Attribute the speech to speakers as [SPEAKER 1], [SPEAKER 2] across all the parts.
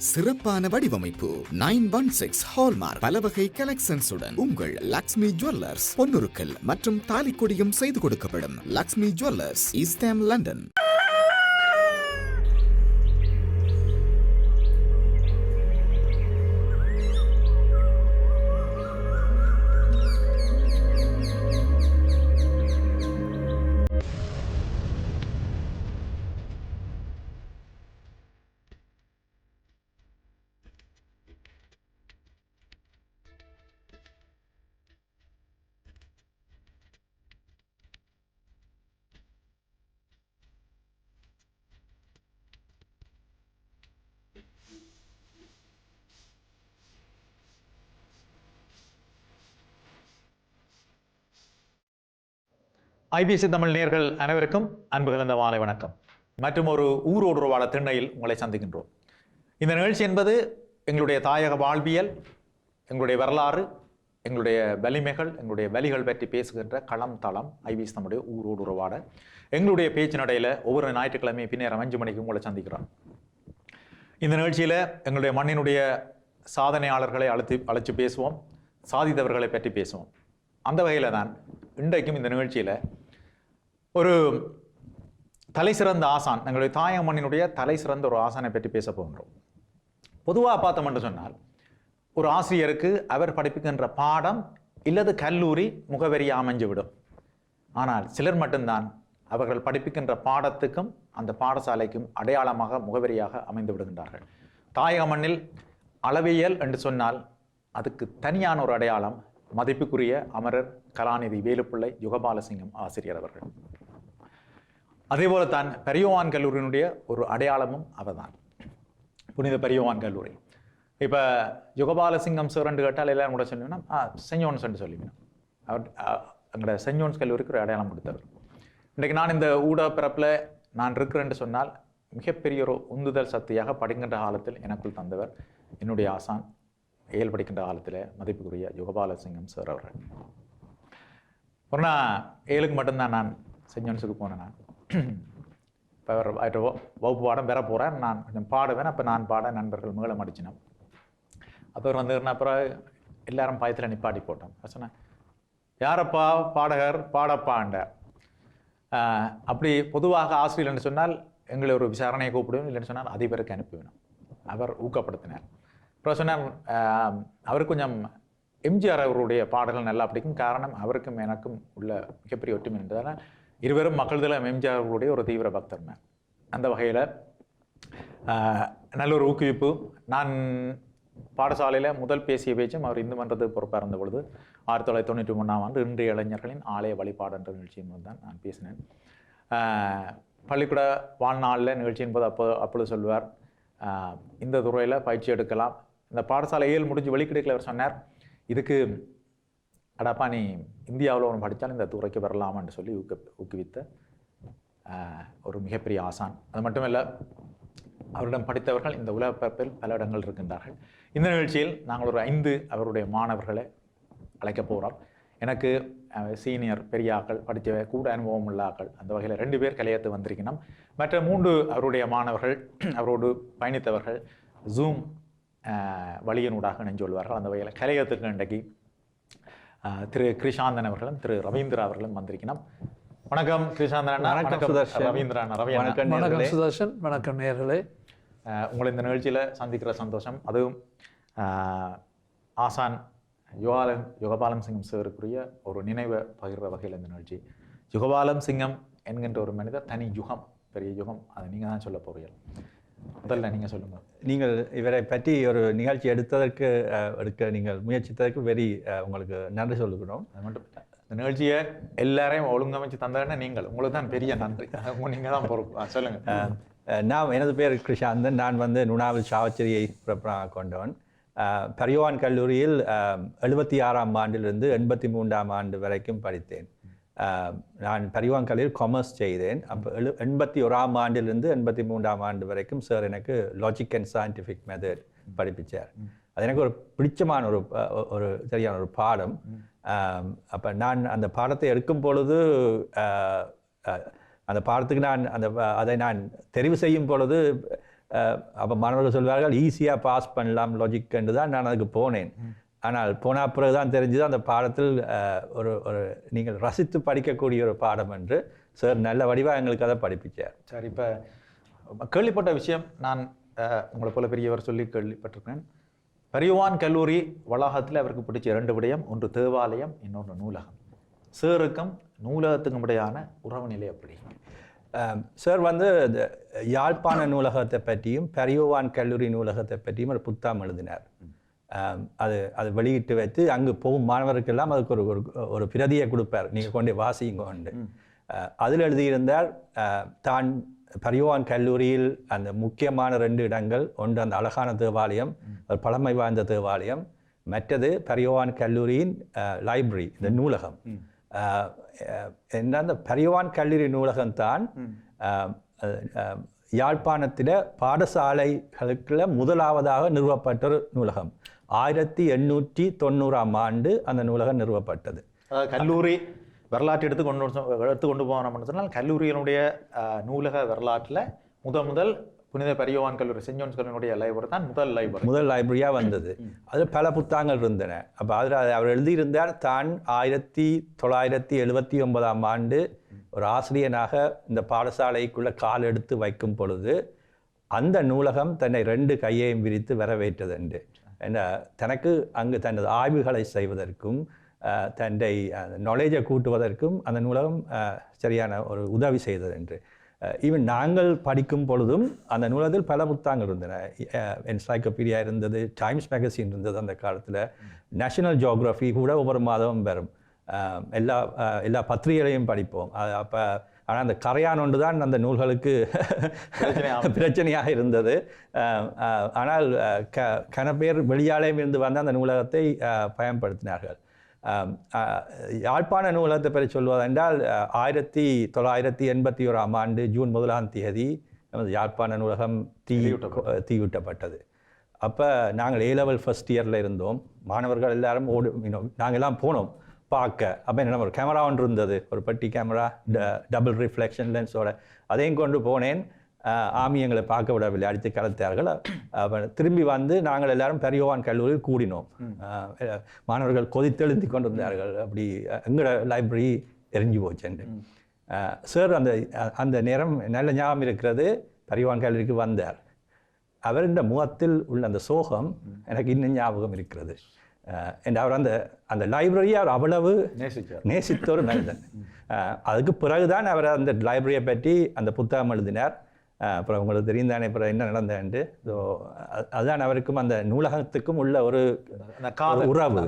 [SPEAKER 1] சிறப்பான வடிவமைப்பு 916 ஹால்மார்க் பலவகை கலெக்ஷன்ஸுடன் உங்கள் லக்ஷ்மி ஜுவல்லர்ஸ் பொன்னுருக்கல் மற்றும் தாலிக்கொடியும் செய்து கொடுக்கப்படும். லக்ஷ்மி ஜுவல்லர்ஸ், ஈஸ்ட் ஹாம், லண்டன்.
[SPEAKER 2] ஐபிசி தமிழ் நேயர்கள் அனைவருக்கும் அன்பு கலந்த மாலை வணக்கம். மற்றும் ஒரு ஊரோடு வாழ திண்ணையில் உங்களை சந்திக்கின்றோம். இந்த நிகழ்ச்சி என்பது எங்களுடைய தாயக வாழ்வியல், எங்களுடைய வரலாறு, எங்களுடைய வலிமைகள், எங்களுடைய வலிகள் பற்றி பேசுகின்ற களம் தளம். ஐபிசி நம்முடைய ஊரோடு உறவாட எங்களுடைய பேச்சு நடையில் ஒவ்வொரு ஞாயிற்றுக்கிழமை பின்னேரம் 5 மணிக்கு உங்களை சந்திக்கிறோம். இந்த நிகழ்ச்சியில் எங்களுடைய மண்ணினுடைய சாதனையாளர்களை அழைச்சி பேசுவோம், சாதித்தவர்களை பற்றி பேசுவோம். அந்த வகையில் தான் இன்றைக்கும் இந்த நிகழ்ச்சியில் ஒரு தலை சிறந்த ஆசான், எங்களுடைய தாயக மண்ணினுடைய தலை சிறந்த ஒரு ஆசானை பற்றி பேச போகின்றோம். பொதுவாக பார்த்தோம் என்று சொன்னால், ஒரு ஆசிரியருக்கு அவர் படிப்புகின்ற பாடம் இல்லது கல்லூரி முகவரியாக அமைஞ்சுவிடும். ஆனால் சிலர் மட்டும்தான் அவர்கள் படிப்புகின்ற பாடத்துக்கும் அந்த பாடசாலைக்கும் அடையாளமாக முகவரியாக அமைந்து விடுகின்றார்கள். தாயக மண்ணில் அளவியல் என்று சொன்னால் அதுக்கு தனியான ஒரு அடையாளம் மதிப்புக்குரிய அமரர் கலாநிதி வேலுப்பிள்ளை யுகபாலசிங்கம் ஆசிரியர் அவர்கள். அதேபோலத்தான் பெரியவான் கல்லூரியினுடைய ஒரு அடையாளமும் அவர்தான், புனித பெரியவான் கல்லூரி. இப்போ யுகபாலசிங்கம் சார் என்று கேட்டால் எல்லாரும் கூட சொன்னீங்கன்னா சென்ட் ஜோன்ஸ் என்று சொல்லிக்கணும். அவர் எங்களோட சென்ட் ஜோன்ஸ் கல்லூரிக்கு ஒரு அடையாளம் கொடுத்தவர். இன்றைக்கு நான் இந்த ஊடக பிறப்பில் நான் இருக்கிறேன்னு சொன்னால் மிகப்பெரிய ஒரு உந்துதல் சக்தியாக படிக்கின்ற காலத்தில் எனக்குள் தந்தவர் என்னுடைய ஆசான், ஏழு படிக்கின்ற காலத்தில் மதிப்புக்குரிய யுகபாலசிங்கம் சார் அவர்கள். ஒரு நாள் 7க்கு மட்டும்தான் நான் சென்ட் ஜோன்ஸுக்கு போனேன். நான் இப்போ அவர் வகுப்பு பாடம் பெற போகிறேன், நான் கொஞ்சம் பாடுவேன். அப்போ நான் பாட நண்பர்கள் மேளம் அடிச்சினோம். அப்போ அவர் வந்து அப்புறம் எல்லாரும் பாயத்தில் நிப்பாட்டி போட்டோம். சொன்னேன், யாரப்பா பாடகர் பாடப்பாண்டார். அப்படி பொதுவாக ஆசிரியர்னு சொன்னால் எங்களை ஒரு விசாரணையை கூப்பிடுவேன், இல்லைன்னு சொன்னால் அதிபருக்கு அனுப்புவேன். அவர் ஊக்கப்படுத்தினார். அப்புறம் சொன்னார், அவருக்கு கொஞ்சம் எம்ஜிஆர் அவருடைய பாடல்கள் நல்லா பிடிக்கும். காரணம் அவருக்கும் எனக்கும் உள்ள மிகப்பெரிய ஒற்றுமை என்பதால் இருவரும் மக்கள் தளம் எம்ஜிஆர் அவர்களுடைய ஒரு தீவிர பக்தர். அந்த வகையில் நல்ல ஒரு ஊக்குவிப்பு. நான் பாடசாலையில் முதல் பேசிய பேச்சும் அவர் இந்து மன்றத்துக்கு பொறுப்பாக இருந்த பொழுது 1993ஆம் ஆண்டு இன்றைய இளைஞர்களின் ஆலய வழிபாடு என்ற நிகழ்ச்சியின் போது தான் நான் பேசினேன். பள்ளிக்கூட வாழ்நாளில் நிகழ்ச்சியின் போது அப்பொழுது சொல்வார், இந்த துறையில் பயிற்சி எடுக்கலாம். இந்த பாடசாலை 7 முடிஞ்சு வெளிக்கிடைக்கில் அவர் சொன்னார், இதுக்கு அடாப்பா நீ இந்தியாவில் ஒன்று படித்தாலும் இந்த துறைக்கு வரலாமான்னு சொல்லி ஊக்குவித்த ஒரு மிகப்பெரிய ஆசான். அது மட்டுமல்ல, அவரிடம் படித்தவர்கள் இந்த உலக பரப்பில் பல இடங்கள் இருக்கின்றார்கள். இந்த நிகழ்ச்சியில் நாங்கள் ஒரு 5 அவருடைய மாணவர்களை அழைக்க போகிறோம். எனக்கு சீனியர் பெரியாக்கள், படித்த கூட அனுபவம் உள்ள ஆக்கள். அந்த வகையில் 2 பேர் கலையத்து வந்திருக்கணும். மற்ற 3 அவருடைய மாணவர்கள், அவரோடு பயணித்தவர்கள் ஜூம் வழியினூடாக நெஞ்சொல்வார்கள். அந்த வகையில் கலையத்துக்கு இன்றைக்கு திரு கிருஷாந்தன் அவர்களும் திரு ரவீந்திரா அவர்களும் வந்திருக்கணும். வணக்கம் கிருஷாந்தன். வணக்கம் ரவீந்திரா.
[SPEAKER 3] வணக்கம் சுதர்ஷன். வணக்கம் நேயர்களே.
[SPEAKER 2] உங்களை இந்த நிகழ்ச்சியில் சந்திக்கிற சந்தோஷம். அதுவும் ஆசான் யுகபாலம் சிங்கம் சாருக்குரிய ஒரு நினைவை பகிர்ற வகையில் இந்த நிகழ்ச்சி. யுகபாலம் சிங்கம் என்கின்ற ஒரு மனிதர் தனி யுகம், பெரிய யுகம். அதை நீங்கள் தான் சொல்ல போறீர்கள். முதல்ல நீங்கள் சொல்லுங்கள்.
[SPEAKER 4] நீங்கள் இவரை பற்றி ஒரு நிகழ்ச்சி எடுக்க நீங்கள் முயற்சித்ததற்கு உங்களுக்கு நன்றி சொல்லுகிறோம்.
[SPEAKER 2] அது மட்டும் இந்த நிகழ்ச்சியை எல்லாரையும் ஒழுங்கமைச்சு தந்ததுன்னா உங்களுக்கு தான் பெரிய நன்றி. நீங்கள் தான் பொறுப்பு. சொல்லுங்கள்.
[SPEAKER 4] நான் எனது பேர் கிருஷாந்தன். நான் வந்து நுணாவில் சாவச்சேரியை பிறப்பாக கொண்டவன். பெரியவான் கல்லூரியில் 76ஆம் ஆண்டிலிருந்து 83ஆம் ஆண்டு வரைக்கும் படித்தேன். நான் பெரியவான் கல்லூரியில் காமர்ஸ் செய்தேன். அப்போ 81ஆம் ஆண்டிலிருந்து 83ஆம் ஆண்டு வரைக்கும் சார் எனக்கு லாஜிக் அண்ட் சயின்டிஃபிக் மெத்தட் படிப்பிச்சார். அது எனக்கு ஒரு பிடிச்சமான ஒரு சரியான ஒரு பாடம். அப்போ நான் அந்த பாடத்தை எடுக்கும் பொழுது, அந்த பாடத்துக்கு அதை நான் தெரிவு செய்யும் பொழுது அப்போ மாணவர்கள் சொல்வார்கள் ஈஸியாக பாஸ் பண்ணலாம் லாஜிக் தான் நான் அதுக்கு போனேன். ஆனால் போன பிறகு தான் தெரிஞ்சது அந்த பாடத்தில் ஒரு ஒரு நீங்கள் ரசித்து படிக்கக்கூடிய ஒரு பாடம் என்று சார் நல்ல வடிவாக எங்களுக்கு அதை படிப்பிச்சார்.
[SPEAKER 2] சரி, இப்போ கேள்விப்பட்ட விஷயம் நான் உங்களை போல பெரியவர் சொல்லி கேள்விப்பட்டிருக்கேன். பரிவான் கல்லூரி வளாகத்தில் அவருக்கு பிடிச்ச 2 விடயம், ஒன்று தேவாலயம், இன்னொன்று நூலகம். சேருக்கும் நூலகத்துக்கும் இடையான உறவு நிலை எப்படி?
[SPEAKER 4] சார் வந்து யாழ்ப்பாண நூலகத்தை பற்றியும் பரிவான் கல்லூரி நூலகத்தை பற்றியும் ஒரு புத்தகம் எழுதினார். அது வெளியிட்டு வைத்து அங்கு போகும் மாணவருக்கெல்லாம் அதுக்கு ஒரு பிரதியை கொடுப்பார், நீங்கள் கொண்டு வாசிங்க கொண்டு. அதில் எழுதியிருந்தார் தான் பரிவான் கல்லூரியில் அந்த முக்கியமான 2 இடங்கள், ஒன்று அந்த அழகான தேவாலயம், ஒரு பழமை வாய்ந்த தேவாலயம், மற்றது பரிவான் கல்லூரியின் லைப்ரரி, இந்த நூலகம். அந்த பரிவான் கல்லூரி நூலகம்தான் யாழ்ப்பாணத்தில் பாடசாலைகளுக்குள்ள முதலாவதாக நிறுவப்பட்ட ஒரு நூலகம். 1890ஆம் ஆண்டு அந்த நூலகம் நிறுவப்பட்டது.
[SPEAKER 2] கல்லூரி வரலாற்று எடுத்து கொண்டு போனோம்னு சொன்னால் கல்லூரியினுடைய நூலக வரலாற்றில் முதல் புனித பரியோவான் கல்லூரி சென்ட் ஜோன்ஸ் கல்லூரியினுடைய லைப்ரரி தான் முதல் லைப்ரரியாக
[SPEAKER 4] வந்தது. அதில் பல புத்தகங்கள் இருந்தன. அப்போ அதில் அவர் எழுதியிருந்தார் தான் 1979ஆம் ஆண்டு ஒரு ஆசிரியனாக இந்த பாடசாலைக்குள்ள கால் எடுத்து வைக்கும் பொழுது அந்த நூலகம் தன்னை 2 கையையும் விரித்து வரவேற்றது என்று. தனக்கு அங்கு தனது ஆய்வுகளை செய்வதற்கும் தன்னை நாலேஜை கூட்டுவதற்கும் அந்த நூலகம் சரியான ஒரு உதவி செய்தது என்று. ஈவன் நாங்கள் படிக்கும் பொழுதும் அந்த நூலகத்தில் பல புத்தகங்கள் இருந்தன. என்சைக்ளோபீடியா இருந்தது, டைம்ஸ் மேகசின் இருந்தது அந்த காலத்தில், நேஷனல் ஜியோகிராஃபி கூட ஒவ்வொரு மாதமும் வரும். எல்லா பத்திரிகைகளையும் படிப்போம். அப்போ ஆனால் அந்த கரையான் ஒன்று தான் அந்த நூல்களுக்கு பிரச்சனையாக இருந்தது. ஆனால் கன பேர் வெளியாலயம் இருந்து வந்து அந்த நூலகத்தை பயன்படுத்தினார்கள். யாழ்ப்பாண நூலகத்தை பற்றி சொல்வதென்றால் 1981ஆம் ஆண்டு ஜூன் 1ஆம் தேதி நமது யாழ்ப்பாண நூலகம் தீயூட்டப்பட்டது. அப்போ நாங்கள் A-level ஃபர்ஸ்ட் இயரில் இருந்தோம். மாணவர்கள் எல்லாரும் நாங்கள் எல்லாம் போனோம் பார்க்க. அப்போ என்ன ஒரு கேமரா ஒன்று இருந்தது, ஒரு பெட்டி கேமரா, டபுள் ரிஃப்ளெக்ஷன் லென்ஸோட. அதையும் கொண்டு போனேன். ஆமி எங்களை பார்க்க விடவில்லை, அடித்து கலத்தார்கள். அப்போ திரும்பி வந்து நாங்கள் எல்லாரும் பரியோவான் கல்லூரியில் கூடினோம். மாணவர்கள் கொதித்தெழுந்தி கொண்டிருந்தார்கள், அப்படி எங்களோட லைப்ரரி எரிஞ்சு போச்சுண்டு. சார் அந்த நேரம் நல்ல ஞாபகம் இருக்கிறது. பரியோவான் கல்லூரிக்கு வந்தார். அவர் இந்த முகத்தில் உள்ள அந்த சோகம் எனக்கு இன்னும் ஞாபகம் இருக்கிறது. அவர் அந்த லைப்ரரியை அவர் அவ்வளவு நேசித்த ஒரு மனிதன். அதுக்கு பிறகுதான் அவர் அந்த லைப்ரரியை பற்றி அந்த புத்தகம் எழுதினார். அப்புறம் உங்களுக்கு தெரியும் தானே அப்புறம் என்ன நடந்தேன்ட்டு. ஸோ அதுதான் அவருக்கும் அந்த நூலகத்துக்கும் உள்ள ஒரு உறவு.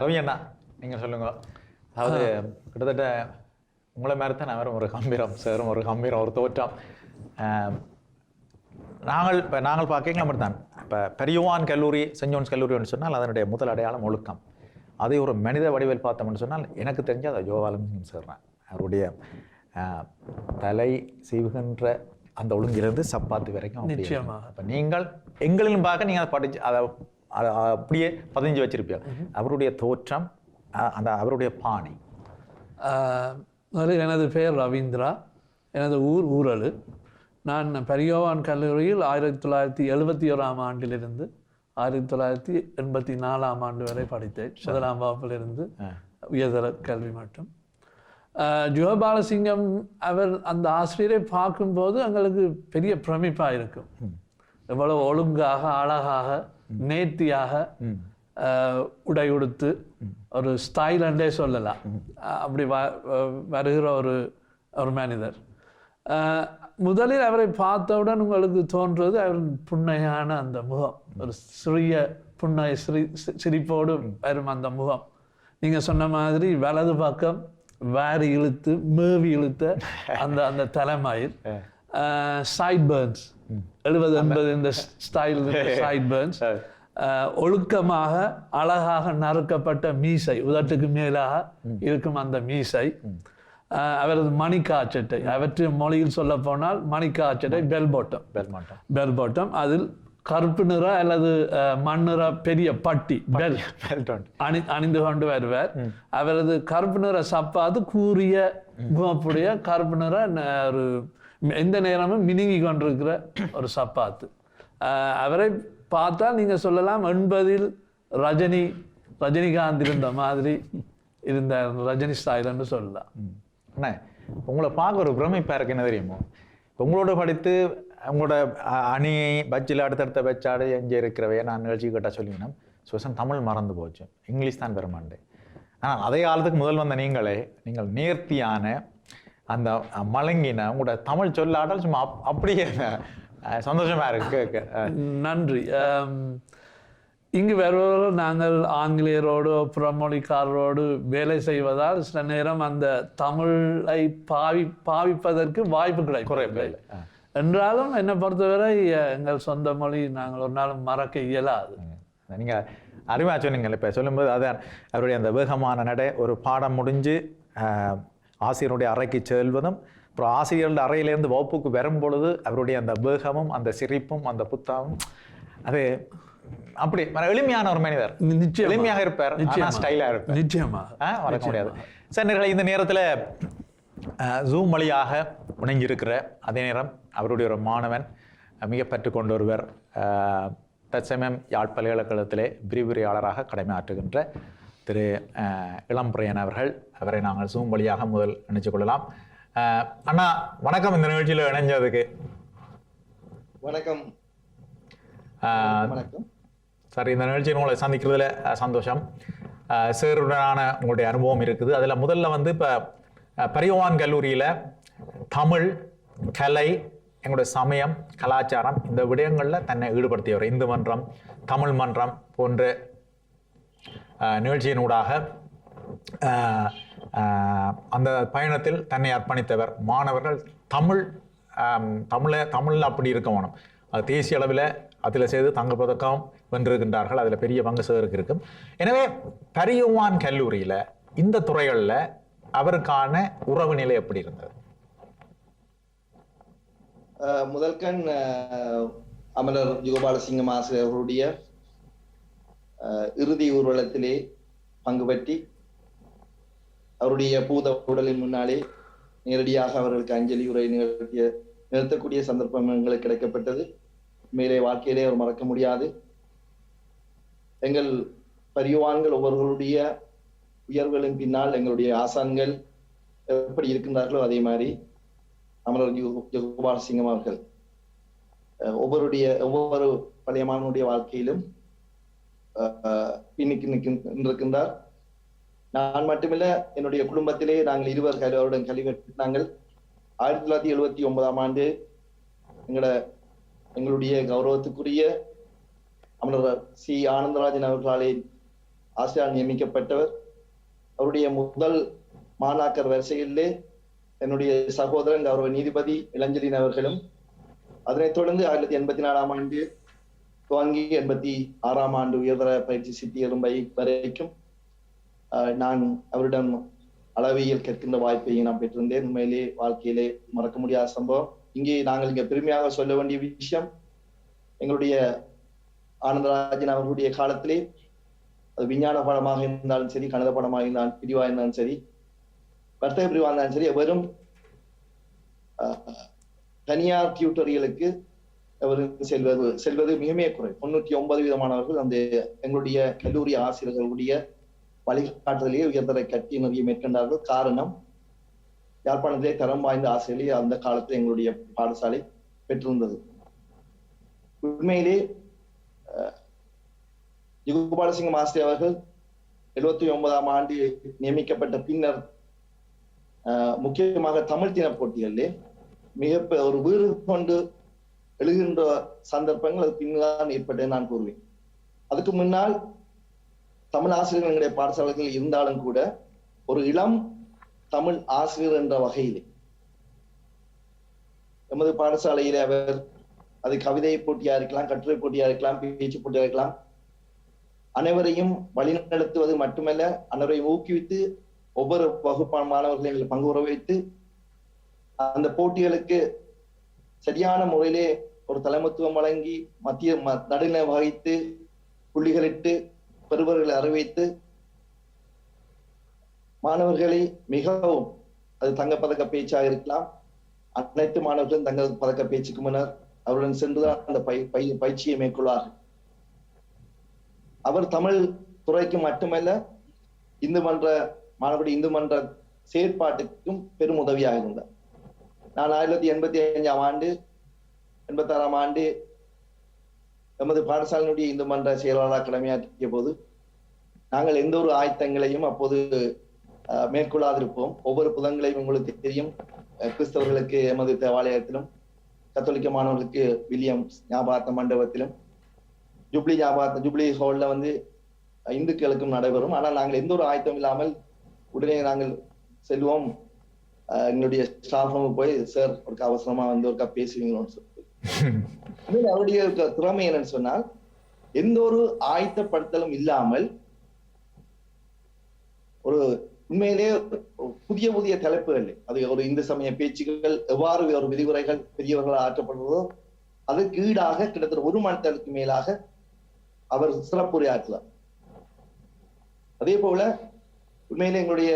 [SPEAKER 2] ரவி அண்ணா, நீங்கள் சொல்லுங்க. அதாவது கிட்டத்தட்ட உங்களை மாதிரி தான் அவரும் ஒரு கம்பீரம், சாரும் ஒரு கம்பீரம், ஒரு தோற்றம். நாங்கள் பார்க்கலாம் அப்படி தான். இப்போ பரியோவான் கல்லூரி, சென்ட் ஜோன்ஸ் கல்லூரின்னு சொன்னால் அதனுடைய முதல் அடையாளம் ஒழுக்கம். அதை ஒரு மனித வடிவில் பார்த்தோம்னு சொன்னால் எனக்கு தெரிஞ்ச அதை ஜோவாலமிசிங்கம் சொல்கிறேன். அவருடைய தலை சீவுகின்ற அந்த ஒழுங்கிலிருந்து சப்பாத்து வரைக்கும் நிச்சயமாக. இப்போ நீங்கள் எங்களிலும் பார்க்க நீங்கள் அதை படித்து அதை அப்படியே பதிஞ்சு வச்சிருப்பீங்க. அவருடைய தோற்றம், அவருடைய பாணி.
[SPEAKER 3] எனது பெயர் ரவீந்திரா, எனது ஊர் ஊரலு. நான் பரியோவான் கல்லூரியில் 1971ஆம் ஆண்டிலிருந்து 1984ஆம் ஆண்டு வரை படித்தேன். 1ஆம் வகுப்பிலிருந்து உயர்தர கல்வி மட்டும். ஜோபாலசிங்கம் அவர் அந்த ஆசிரியரை பார்க்கும்போது எங்களுக்கு பெரிய பிரமிப்பாக இருக்கும். எவ்வளவு ஒழுங்காக, அழகாக, நேர்த்தியாக உடை உடுத்து, ஒரு ஸ்டைலண்டே சொல்லலாம், அப்படி வருகிற ஒரு மனிதர். முதலில் அவரை பார்த்தவுடன் உங்களுக்கு தோன்றுவது அவர் புன்னையான அந்த முகம், ஒரு சிறிய புன்னை சிரிப்போடு வரும் அந்த முகம். நீங்கள் சொன்ன மாதிரி வலது பக்கம் வாரி இழுத்து மேவி இழுத்த அந்த தலைமயிர், சைட் பர்ன்ஸ், 70-80 இந்த ஸ்டைல் சைட் பர்ன்ஸ், ஒழுக்கமாக அழகாக நறுக்கப்பட்ட மீசை, உதட்டுக்கு மேலாக இருக்கும் அந்த மீசை, அவரது மணிக்காச்சட்டை, அவற்றை மொழியில் சொல்ல போனால் மணிக்காச்சட்டை, பெல் பாட்டம், அதில் கருப்பு நிற அல்லது மண்ணிற பெரிய பட்டி பெல் அணிந்து கொண்டு வருவார். அவரது கருப்பு நிற சப்பாத்து கூறிய முகப்புடைய கருப்பு நிற ஒரு எந்த நேரமும் மினுங்கி கொண்டிருக்கிற ஒரு சப்பாத்து. அவரை பார்த்தால் நீங்கள் சொல்லலாம் 80s ரஜினிகாந்த் இருந்த மாதிரி இருந்த ரஜினி ஸ்டைல்னு சொல்லலாம்.
[SPEAKER 2] அண்ணா உங்களை பார்க்க ஒரு பிரமிப்பாக இருக்கு, என்ன தெரியுமோ? உங்களோட படித்து உங்களோட அணி பட்ஜில் அடுத்தடுத்த பச்சாடு எங்கே இருக்கிறவையே நான் நிகழ்ச்சி கேட்டால் சொல்லிங்கன்னா சுவசன் தமிழ் மறந்து போச்சு, இங்கிலீஷ் தான் பெருமாண்டேன். ஆனால் அதே காலத்துக்கு முதல் வந்த நீங்கள் நேர்த்தியான அந்த மலங்கின உங்களோட தமிழ் சொல்லாடல் சும்மா அப்படியே சந்தோஷமா இருக்கு.
[SPEAKER 3] நன்றி. இங்கு வருவர்கள் நாங்கள் ஆங்கிலேயரோடு புறமொழிக்காரரோடு வேலை செய்வதால் சில நேரம் அந்த தமிழை பாவிப்பதற்கு வாய்ப்பு குறைவில்லை. என்றாலும் என்னை பொறுத்தவரை எங்கள் சொந்த மொழி நாங்கள் ஒரு நாளும் மறக்க இயலாது.
[SPEAKER 2] நீங்கள் அருமையாக சொன்னீங்க. இப்போ சொல்லும்போது அதான் அவருடைய அந்த வேகமான நடை, ஒரு பாடம் முடிஞ்சு ஆசிரியருடைய அறைக்கு செல்வதும், அப்புறம் ஆசிரியருடைய அறையிலேருந்து வகுப்புக்கு வரும் பொழுது அவருடைய அந்த வேகமும் அந்த சிரிப்பும் அந்த புத்தாவும், அது அப்படி எளிமையான ஒரு மனிதர். எளிமையாக இருப்பார், ஸ்டைலாக இருப்பார்.
[SPEAKER 3] நிச்சயமாக
[SPEAKER 2] மறக்க முடியாது. சார், இந்த நேரத்தில் ஜூம் வழியாக இணைஞ்சிருக்கிற அதே நேரம் அவருடைய ஒரு மாணவன், மிக பற்று கொண்ட ஒருவர், தற்சமயம் யாழ் பல்கலைக்கழகத்திலே விரிவுரையாளராக கடமையாற்றுகின்ற திரு இளம்பிரையன் அவர்கள். அவரை நாங்கள் ஜூம் வழியாக முதல் நினைச்சு கொள்ளலாம். அண்ணா வணக்கம். இந்த நிகழ்ச்சியில் இணைஞ்சதுக்கு
[SPEAKER 5] வணக்கம்.
[SPEAKER 2] சார், இந்த நிகழ்ச்சியில் உங்களை சந்திக்கிறதுல சந்தோஷம். சேருடனான உங்களுடைய அனுபவம் இருக்குது. அதில் முதல்ல இப்போ பரியோவான் கல்லூரியில் தமிழ், கலை, எங்களுடைய சமயம், கலாச்சாரம் இந்த விடயங்களில் தன்னை ஈடுபடுத்தியவர். இந்து மன்றம், தமிழ் மன்றம் போன்ற நிகழ்ச்சியினூடாக அந்த பயணத்தில் தன்னை அர்ப்பணித்தவர். மாணவர்கள் தமிழில் அப்படி இருக்க வேணும், அது தேசிய அளவில் அதில் செய்து தங்க பதக்கம் வென்றிருக்கின்றார்கள். அதில் பெரிய பங்கு சேருக்கு இருக்கும். எனவே பரியோவான் கல்லூரியில் இந்த துறைகளில் அவருக்கான உறவு நிலை எப்படி இருந்தது?
[SPEAKER 5] முதல்கண் அமரர் யுகபாலசிங்கம் ஆசிரியர்களுடைய இறுதி ஊர்வலத்திலே பங்கு பற்றி அவருடைய பூத உடலின் முன்னாலே நேரடியாக அவர்களுக்கு அஞ்சலி உரை நிறுத்தக்கூடிய சந்தர்ப்பம் எங்களுக்கு கிடைக்கப்பட்டது. மேலே வாழ்க்கையிலே அவர் மறக்க முடியாது. எங்கள் பரியோவான்கள் ஒவ்வொருவருடைய உயர்வுகளின் பின்னால் எங்களுடைய ஆசான்கள் எப்படி இருக்கின்றார்களோ அதே மாதிரி அமரர் யுகபாலசிங்கம் அவர்கள் ஒவ்வொரு பழைய மாணவனுடைய வாழ்க்கையிலும் பின்னுக்கு நிற்கின்றார். நான் மட்டுமில்ல, என்னுடைய குடும்பத்திலே நாங்கள் 20 வருடம் கல்வி கற்றாங்கள். 1979ஆம் ஆண்டு எங்களுடைய கௌரவத்துக்குரிய அமரர் சி ஆனந்தராஜன் அவர்களாலே ஆசிரியர் நியமிக்கப்பட்டவர். அவருடைய முதல் மாணாக்கர் வரிசையிலே என்னுடைய சகோதரன் கௌரவ நீதிபதி இளஞ்சலின் அவர்களும், அதனைத் தொடர்ந்து 1984ஆம் ஆண்டு துவங்கி 86ஆம் ஆண்டு உயர்தர பயிற்சி சித்தி எறும்பை வரைக்கும் நான் அவரிடம் அளவியல் கற்கின்ற வாய்ப்பை நான் பெற்றிருந்தேன். உண்மையிலே வாழ்க்கையிலே மறக்க முடியாத சம்பவம். நாங்கள் பெருமையாக சொல்ல வேண்டிய விஷயம், எங்களுடைய ஆனந்தராஜன் அவர்களுடைய காலத்திலே அது விஞ்ஞான பாடமாக இருந்தாலும் சரி, கணித பாடமாக இருந்தாலும், பிரிவாக இருந்தாலும் சரி, வர்த்தக பிரிவாக இருந்தாலும் சரி, வெறும் தனியார் டியூட்டோரியலுக்கு அவர் செல்வது மிக குறை. 99% மாணவர்கள் அந்த எங்களுடைய கல்லூரி ஆசிரியர்களுடைய வழிகாட்டுதலையே உயர்தர கல்வி நிறைய மேற்கொண்டார்கள். காரணம், யாழ்ப்பாணத்திலே தரம் வாய்ந்த ஆசிரியர்களை அந்த காலத்தில் எங்களுடைய பாடசாலை பெற்றிருந்தது. உண்மையிலே யுகபாலசிங்கம் ஆசிரியர் அவர்கள் 79ஆம் ஆண்டு நியமிக்கப்பட்ட பின்னர் முக்கியமாக தமிழ் தின போட்டிகளிலே மிக ஒரு வீறு கொண்டு எழுகின்ற சந்தர்ப்பங்கள் அது பின்னால் ஏற்பட்டது நான் கூறுவேன். அதுக்கு முன்னால் தமிழ் ஆசிரியர்கள் எங்களுடைய பாடசாலைகள் இருந்தாலும் கூட ஒரு இளம் தமிழ் ஆசிரியர் என்ற வகையிலே எமது பாடசாலையிலே அவர் அது கவிதை போட்டியா இருக்கலாம், கட்டுரை போட்டியா இருக்கலாம், பேச்சு போட்டியா இருக்கலாம், அனைவரையும் வழிநடத்துவது மட்டுமல்ல, அனைவரையும் ஊக்குவித்து ஒவ்வொரு வகுப்பான மாணவர்களையும் பங்கு உற வைத்து அந்த போட்டிகளுக்கு சரியான முறையிலே ஒரு தலைமைத்துவம் வழங்கி மத்திய நடுநிலை வகித்து புள்ளிகளிட்டு பெறுபவர்களை அறிவித்து மாணவர்களை மிகவும் அது தங்கப்பதக்க பேச்சாக இருக்கலாம், அனைத்து மாணவர்களும் தங்கள் பதக்க பேச்சுக்கு முன்னர் அவருடன் சென்றுதான் அந்த பயிற்சியை மேற்கொள்வார்கள். அவர் தமிழ் துறைக்கு மட்டுமல்ல மாணவருடைய இந்து மன்ற செயற்பாட்டுக்கும் பெரும் உதவியாக இருந்தார். நான் 1985ஆம் ஆண்டு 86ஆம் ஆண்டு எமது பாடசாலையினுடைய இந்து மன்ற செயலாளராக கடமையாற்றிய போது நாங்கள் எந்த ஒரு ஆயத்தங்களையும் அப்போது மேற்கொள்ளாதிருப்போம். ஒவ்வொரு புதன்களையும் உங்களுக்கு தெரியும், கிறிஸ்தவர்களுக்கு எமது தேவாலயத்திலும், கத்தோலிக்க மாணவர்களுக்கு வில்லியம்ஸ் ஞாபகார்த்த மண்டபத்திலும், ஜூப்ளி ஹால்ல இந்துக்களுக்கும் நடைபெறும். ஆனால் நாங்கள் எந்த ஒரு ஆயத்தம் இல்லாமல் உடனே நாங்கள் செல்வோம். எங்களுடைய ஸ்டாஃப் ரூமுக்கு போய், சார் ஒரு அவசரமா ஒரு கப் பேசுவீங்களோன்னு சொல்லி. அவருடைய திறமை என்னன்னு சொன்னால், எந்த ஒரு ஆயத்தப்படுத்தலும் இல்லாமல் ஒரு உண்மையிலே புதிய புதிய தலைப்புகள், அது ஒரு இந்து சமய பேச்சுகள் எவ்வாறு ஒரு விரிவுரைகள் பெரியவர்களால் ஆற்றப்படுவதோ அதற்கு ஈடாக கிட்டத்தட்ட 1 மணி நேரத்துக்கு மேலாக அவர் சிறப்புரையாற்றுவார். அதே போல உண்மையிலே எங்களுடைய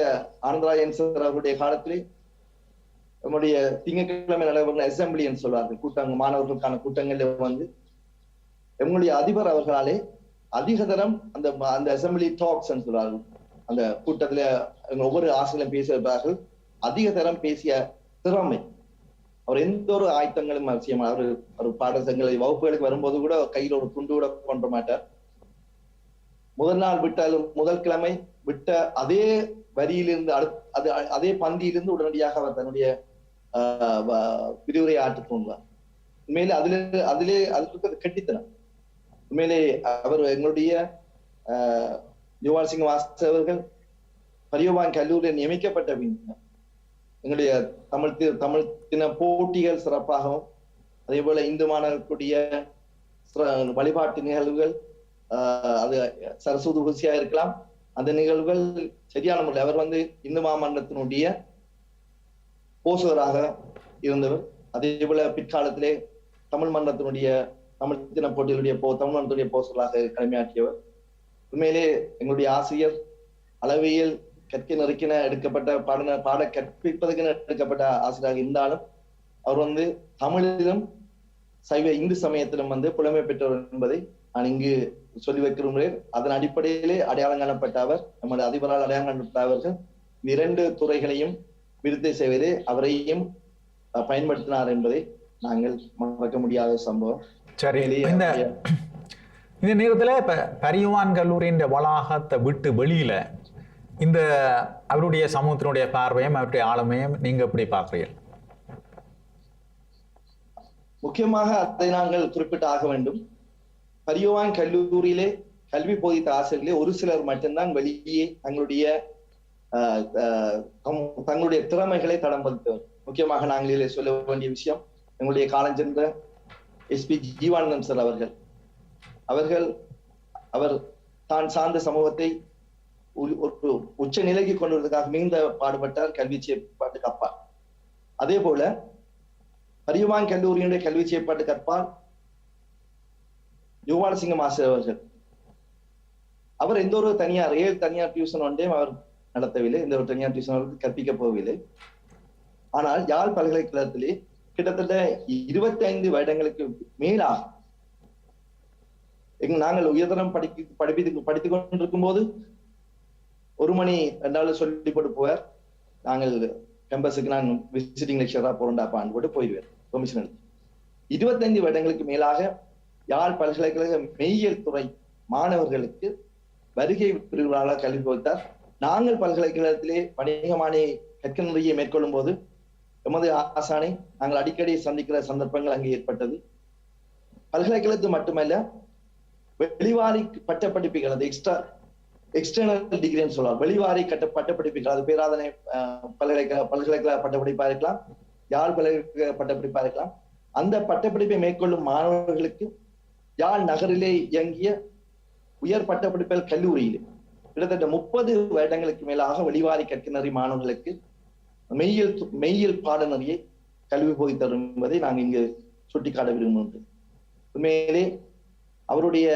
[SPEAKER 5] ஆனந்தராஜன் சார் அவருடைய காலத்திலே நம்முடைய திங்கட்கிழமை நடைபெறும் அசம்பிளி என்று சொல்வார்கள், கூட்டங்கள், மாணவர்களுக்கான கூட்டங்களில் எங்களுடைய அதிபர் அவர்களாலே அதிக தரம் அந்த அசம்பிளி டாக்ஸ் என்று சொல்வார்கள், அந்த கூட்டத்துல ஒவ்வொரு ஆசிரியர்களும் பேசுகிறார்கள். அதிக தரம் பேசிய திறமை, அவர் எந்த ஒரு ஆயத்தங்களும் அவசியமா, அவர் பாடசங்களை வகுப்புகளுக்கு வரும்போது கூட கையில் ஒரு துண்டு கூட கொண்டு மாட்டார். முதல் நாள் விட்டாலும் முதல் கிழமை விட்ட அதே வரியிலிருந்து அதே பந்தியிலிருந்து உடனடியாக அவர் தன்னுடைய விரிவுரையை ஆற்ற தோன்றுவார். உண்மையிலே அதிலே கட்டித்தனம். உண்மையிலே அவர் எங்களுடைய ஜோவால் சிங் மாஸ்டர் அவர்கள் பரியோபான் கல்லூரியில் நியமிக்கப்பட்ட பின் எங்களுடைய தமிழ் தின போட்டிகள் சிறப்பாகவும், அதே போல இந்து மாணவர்களுடைய வழிபாட்டு நிகழ்வுகள், அது சரஸ்வதி ஊசியா இருக்கலாம், அந்த நிகழ்வுகள் சரியான முறையில் அவர் இந்து மாமன்றத்தினுடைய போசகராக இருந்தவர். அதே போல பிற்காலத்திலே தமிழ் மன்றத்தினுடைய தமிழ் தின போட்டிகளுடைய தமிழ் மன்றத்துடைய போசகராக கடமையாற்றியவர். உண்மையிலே எங்களுடைய ஆசிரியர் அளவியல் கற்க நெருக்கின எடுக்கப்பட்ட பாட கற்பிப்பதற்கு எடுக்கப்பட்ட ஆசிரியராக இருந்தாலும் அவர் தமிழிலும் சைவ இந்து சமயத்திலும் புலமை பெற்றவர் என்பதை நான் இங்கு சொல்லி வைக்கிறேன். அதன் அடிப்படையிலே அடையாளம் காணப்பட்ட அவர், நமது அதிபரால் அடையாளம் காணப்பட்ட அவர்கள் 2 துறைகளையும் விருத்தி செய்வதே அவரையும் பயன்படுத்தினார் என்பதை நாங்கள் மறக்க முடியாத சம்பவம்.
[SPEAKER 2] சரி, இந்த நேரத்தில் இப்ப பரியுவான் கல்லூரியின் வளாகத்தை விட்டு வெளியில இந்த அவருடைய சமூகத்தினுடைய பார்வையும் அவருடைய ஆளுமையும் நீங்க எப்படி பார்க்கிறீர்கள்?
[SPEAKER 5] முக்கியமாக அதை நாங்கள் குறிப்பிட்டு ஆக வேண்டும். பரியுவான் கல்லூரியிலே கல்வி போதித்த ஆசிரியர்களே ஒரு சிலர் மட்டும்தான் வெளியே தங்களுடைய திறமைகளை தடம் பதித்தவர். முக்கியமாக நாங்கள் சொல்ல வேண்டிய விஷயம், எங்களுடைய காலஞ்சென்ற SP ஜீவானந்தம் சார் அவர் தான் சார்ந்த சமூகத்தை ஒரு உச்ச நிலைக்கு கொண்டு வருவதற்காக மிகுந்த பாடுபட்டார் கல்வி செயற்பாட்டுக்கு அப்பால். அதே போல பரியுவான் கல்லூரியினுடைய கல்வி செயற்பாட்டுக்கு அப்பால் யோவாலசிங்கம் ஆசிரியர் அவர் எந்த ஒரு தனியார் டியூஷன் ஒன்றையும் அவர் நடத்தவில்லை, எந்த ஒரு தனியார் டியூஷன் அவருக்கு கற்பிக்க போகவில்லை. ஆனால் யாழ் பல்கலைக்கழகத்திலே கிட்டத்தட்ட 25 வருடங்களுக்கு மேலாக நாங்கள் உயர்தரம் படித்துக் கொண்டிருக்கும் போது 1 மணி 2 சொல்லி போட்டு போவார். நாங்கள் கேம்பஸுக்கு நான் விசிட்டிங் லெக்சரா போறேன்டாப்பான்னு போட்டு போயிடுவேன் பெர்மிஷன் எடுத்து. 25 வருடங்களுக்கு மேலாக யாழ் பல்கலைக்கழக மெய்யியல் துறை மாணவர்களுக்கு வருகை பிரிவுகளாக கல்வி போத்தார். நாங்கள் பல்கலைக்கழகத்திலே வணிகமானி கற்க முறையை மேற்கொள்ளும் போது எமது ஆசானை நாங்கள் அடிக்கடி சந்திக்கிற சந்தர்ப்பங்கள் அங்கே ஏற்பட்டது. பல்கலைக்கழகத்து மட்டுமல்ல, வெளிவாரி பட்டப்படிப்புகள், அது எக்ஸ்டர்னல் டிகிரின்னு சொல்லலாம், வெளிவாரி பட்டப்படிப்புகள், அது பேராதனை பல்கலைக்கழக பட்டப்படிப்பா இருக்கலாம், யாழ் பல்கலைக்கழக பட்டப்படிப்பா இருக்கலாம். அந்த பட்டப்படிப்பை மேற்கொள்ளும் மாணவர்களுக்கு யாழ் நகரிலே இயங்கிய உயர் பட்டப்படிப்புகள் கல்லூரியிலே கிட்டத்தட்ட 30 வருடங்களுக்கு மேலாக வெளிவாரி கற்கிணறி மாணவர்களுக்கு மெய்யியல் பாடநெறியை கல்வி போதித்தரும் என்பதை நாங்கள் இங்கு சுட்டிக்காட்ட விரும்புகின்றோம். உண்மையிலே அவருடைய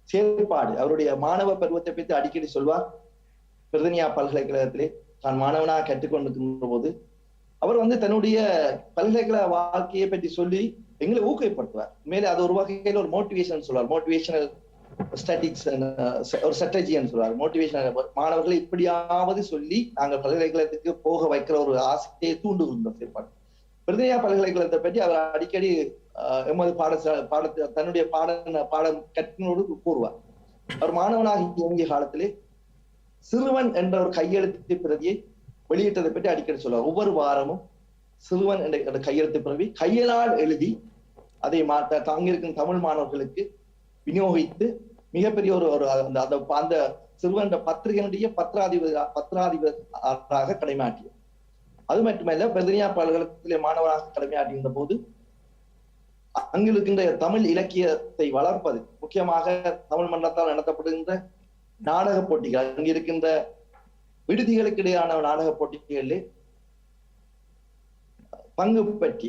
[SPEAKER 5] செயல்பாடு, அவருடைய மாணவ பருவத்தை பற்றி அடிக்கடி சொல்வார். பிரிதனியா பல்கலைக்கழகத்திலே தான் மாணவனாக கற்றுக்கொண்டிருக்கின்ற போது அவர் வந்து தன்னுடைய பல்கலைக்கழக வாழ்க்கையை பற்றி சொல்லி எங்களை ஊக்குவிப்படுத்துவார். மேலே அது ஒரு வகையில் ஒரு மோட்டிவேஷன் சொல்வார், மோட்டிவேஷனல் ஸ்டாட்டிக்ஸ் ஒரு ஸ்ட்ராட்டஜின்னு சொல்வார். மோட்டிவேஷனல் மாணவர்களை இப்படியாவது சொல்லி நாங்கள் பல்கலைக்கழகத்துக்கு போக வைக்கிற ஒரு ஆசையை தூண்டுகின்ற செயற்பாடு. பிரதேயா பல்கலைக்கழகத்தை பற்றி அவர் அடிக்கடி எமது பாடத்தை தன்னுடைய பாடம் கற்பினோடு கூறுவார். அவர் மாணவனாக இயங்கிய காலத்திலே சிறுவன் என்ற ஒரு கையெழுத்து பிரதியை வெளியிட்டதை பற்றி அடிக்கடி சொல்லுவார். ஒவ்வொரு வாரமும் சிறுவன் என்ற கையெழுத்து பிரதி கையலால் எழுதி அதை தங்கியிருக்கும் தமிழ் மாணவர்களுக்கு விநியோகித்து மிகப்பெரிய ஒரு அந்த சிறுவன் பத்திரிகையினுடைய பத்திராதிபராக கடமையாற்றியது. அது மட்டுமல்ல, பிரதிநியா பல்கலைக்கழகத்திலே மாணவராக கடமையாற்றுகின்ற போது அங்கிருக்கின்ற தமிழ் இலக்கியத்தை வளர்ப்பது, முக்கியமாக தமிழ் மன்றத்தால் நடத்தப்படுகின்ற நாடக போட்டிகள், அங்கிருக்கின்ற விடுதிகளுக்கு இடையான நாடக போட்டிகளிலே பங்கு பற்றி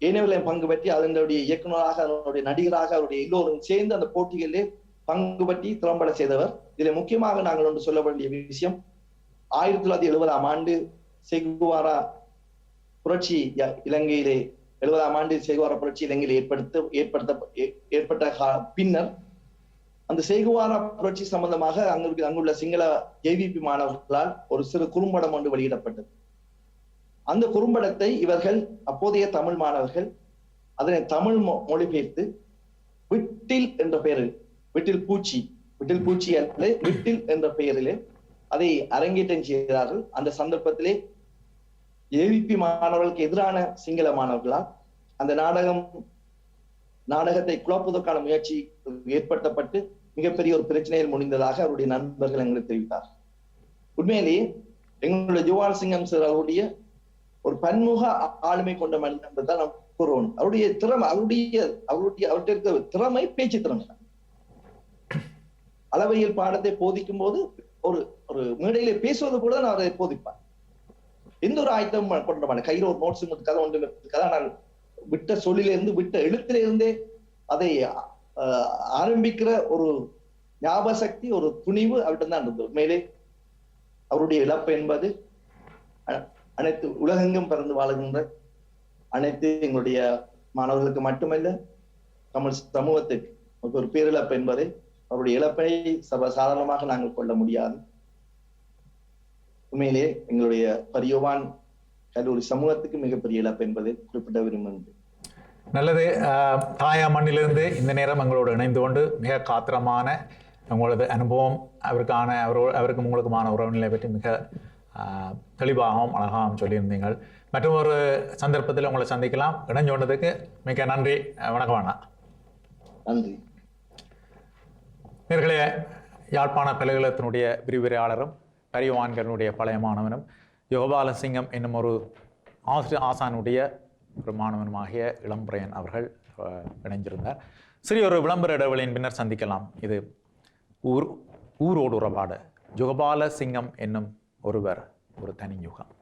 [SPEAKER 5] ஏனைவர்களையும் பங்கு பற்றி அதனுடைய இயக்குநராக அதனுடைய நடிகராக அவருடைய எல்லோரும் சேர்ந்து அந்த போட்டிகளிலே பங்கு பற்றி திறம்பட செய்தவர். இதில் முக்கியமாக நாங்கள் ஒன்று சொல்ல வேண்டிய விஷயம், 1970ஆம் ஆண்டு செகுவாரா புரட்சி இலங்கையிலே 70ஆம் ஆண்டு செகுவாரா புரட்சி இலங்கையில் ஏற்பட்ட பின்னர் அந்த செகுவாரா புரட்சி சம்பந்தமாக அங்குள்ள சிங்கள ஜேவிபி மாணவர்களால் ஒரு சிறு குறும்படம் ஒன்று வெளியிடப்பட்டது. அந்த குறும்படத்தை இவர்கள் அப்போதைய தமிழ் மாணவர்கள் அதனை தமிழ் மொழிபெயர்த்து விட்டில் என்ற பெயரில், விட்டில் பூச்சி அல்ல விட்டில் என்ற பெயரிலே அதை அரங்கேற்றம் செய்தார்கள். அந்த சந்தர்ப்பத்திலே ஏவிபி மாணவர்களுக்கு எதிரான சிங்கள மாணவர்களால் அந்த நாடகத்தை குழப்புவதற்கான முயற்சி ஏற்படுத்தப்பட்டு மிகப்பெரிய ஒரு பிரச்சனையில் முடிந்ததாக அவருடைய நண்பர்கள் எங்களுக்கு தெரிவித்தார். உண்மையிலேயே எங்களுடைய ஜோவால் சிங்கம் சார் அவருடைய ஒரு பன்முக ஆளுமை கொண்ட மனிதன் என்பதுதான் நாம் கூறுவோம். அவருடைய திறமை, அவர்கிட்ட இருக்க திறமை பேச்சு திறமை. அளவையில் பாடத்தை போதிக்கும் போது ஒரு மேடையிலே பேசுவது கூட நான் அதை போதிப்பார். எந்த ஒரு ஆயத்தம் கொண்ட மாட்டேன். கையில் ஒரு நோட்ஸ் கதை ஒன்று கதை, ஆனால் விட்ட சொல்லிலிருந்து விட்ட எழுத்திலிருந்தே அதை ஆரம்பிக்கிற ஒரு ஞாபக சக்தி, ஒரு துணிவு அவர்கிட்ட தான் இருந்தது. மேலே அவருடைய இழப்பு என்பது அனைத்து உலகெங்கும் பிறந்து வாழுகின்ற அனைத்து எங்களுடைய மாணவர்களுக்கு மட்டுமல்ல, தமிழ் சமூகத்துக்கு ஒரு பேரிழப்பு என்பதை, அவருடைய இழப்பை சாதாரணமாக நாங்கள் கொள்ள முடியாது. உண்மையிலே எங்களுடைய பரியோவான் கல்லூரி சமூகத்துக்கு மிகப்பெரிய இழப்பு என்பதை குறிப்பிட விரும்புகின்றேன்.
[SPEAKER 2] நல்லது. தாயா மண்ணிலிருந்து இந்த நேரம் எங்களோடு இணைந்து கொண்டு மிக காத்திரமான உங்களது அனுபவம், அவருக்கும் உங்களுக்குமான உறவுநிலை பற்றி மிக தெளிவாகவும் அழகாகவும் சொல்லியிருந்தீங்கள். மற்றும் ஒரு சந்தர்ப்பத்தில் உங்களை சந்திக்கலாம். இணைஞ்சு கொண்டதுக்கு மிக நன்றி. வணக்கம் அண்ணா.
[SPEAKER 5] நன்றி.
[SPEAKER 2] நேர்களே, யாழ்ப்பாண பல்கலைக்கழகத்தினுடைய விரிவுரையாளரும் பரிவான்களுடைய பழைய மாணவனும் யோகபாலசிங்கம் என்னும் ஒரு ஆசானுடைய ஒரு மாணவனுமாகிய இளம்பிரையன் அவர்கள் இணைஞ்சிருந்தார். சிறிய ஒரு விளம்பர இடைவெளியின் பின்னர் சந்திக்கலாம். இது ஊரோடு உறவாட யோகபாலசிங்கம் என்னும் ஒருவர் ஒரு தனி யுகம்.